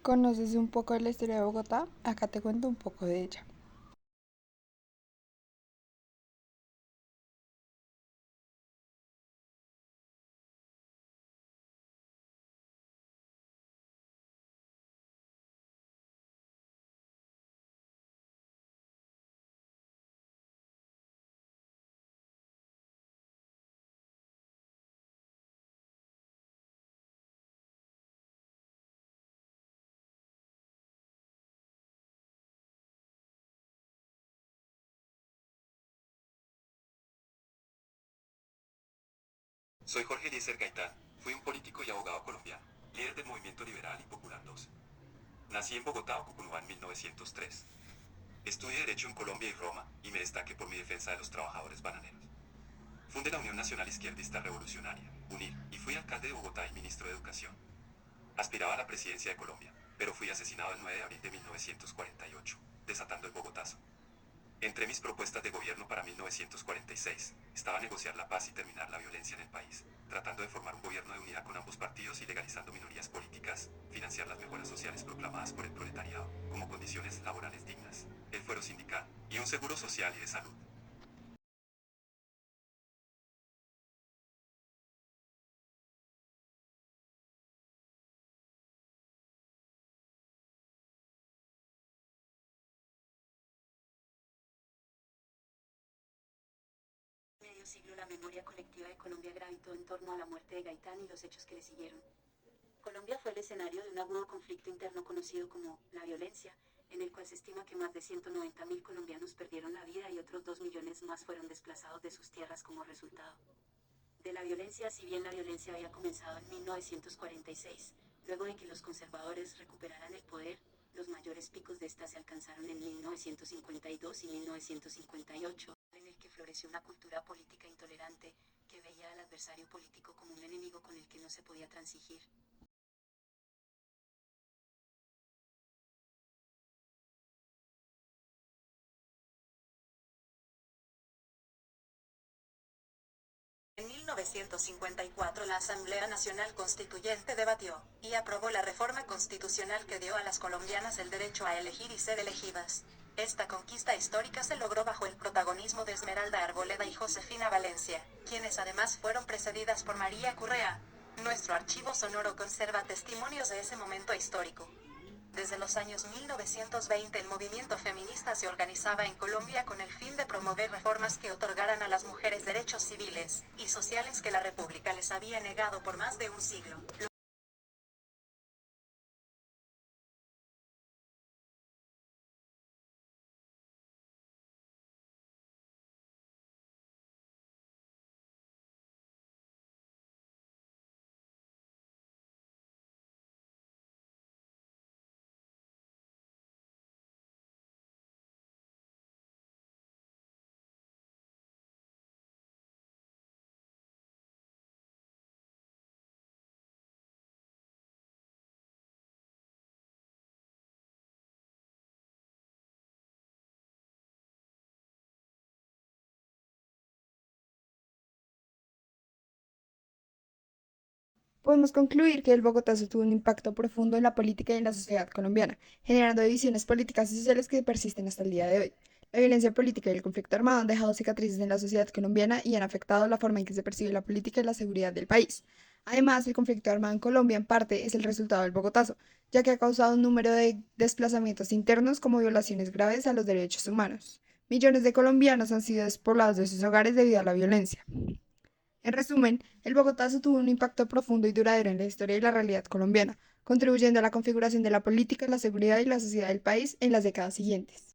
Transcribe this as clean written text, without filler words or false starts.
¿Conoces un poco de la historia de Bogotá? Acá te cuento un poco de ella. Soy Jorge Eliezer Gaitán, fui un político y abogado colombiano, líder del movimiento liberal y popular 2. Nací en Bogotá, Cucunúa en 1903. Estudié Derecho en Colombia y Roma, y me destaqué por mi defensa de los trabajadores bananeros. Fundé la Unión Nacional Izquierdista Revolucionaria, UNIR, y fui alcalde de Bogotá y ministro de Educación. Aspiraba a la presidencia de Colombia, pero fui asesinado el 9 de abril de 1948, desatando el Bogotazo. Entre mis propuestas de gobierno para 1946, estaba negociar la paz y terminar la violencia en el país, tratando de formar un gobierno de unidad con ambos partidos y legalizando minorías políticas, financiar las mejoras sociales proclamadas por el proletariado, como condiciones laborales dignas, el fuero sindical, y un seguro social y de salud. Medio siglo la memoria colectiva de Colombia gravitó en torno a la muerte de Gaitán y los hechos que le siguieron. Colombia fue el escenario de un agudo conflicto interno conocido como la violencia, en el cual se estima que más de 190.000 colombianos perdieron la vida y otros 2 millones más fueron desplazados de sus tierras como resultado de la violencia. Si bien la violencia había comenzado en 1946, luego de que los conservadores recuperaran el poder, los mayores picos de esta se alcanzaron en 1952 y 1958, en el que floreció una cultura política intolerante, que veía al adversario político como un enemigo con el que no se podía transigir. En 1954 la Asamblea Nacional Constituyente debatió y aprobó la reforma constitucional que dio a las colombianas el derecho a elegir y ser elegidas. Esta conquista histórica se logró bajo el protagonismo de Esmeralda Arboleda y Josefina Valencia, quienes además fueron precedidas por María Currea. Nuestro archivo sonoro conserva testimonios de ese momento histórico. Desde los años 1920 el movimiento feminista se organizaba en Colombia con el fin de promover reformas que otorgaran a las mujeres derechos civiles y sociales que la República les había negado por más de un siglo. Podemos concluir que el Bogotazo tuvo un impacto profundo en la política y en la sociedad colombiana, generando divisiones políticas y sociales que persisten hasta el día de hoy. La violencia política y el conflicto armado han dejado cicatrices en la sociedad colombiana y han afectado la forma en que se percibe la política y la seguridad del país. Además, el conflicto armado en Colombia en parte es el resultado del Bogotazo, ya que ha causado un número de desplazamientos internos como violaciones graves a los derechos humanos. Millones de colombianos han sido despoblados de sus hogares debido a la violencia. En resumen, el Bogotazo tuvo un impacto profundo y duradero en la historia y la realidad colombiana, contribuyendo a la configuración de la política, la seguridad y la sociedad del país en las décadas siguientes.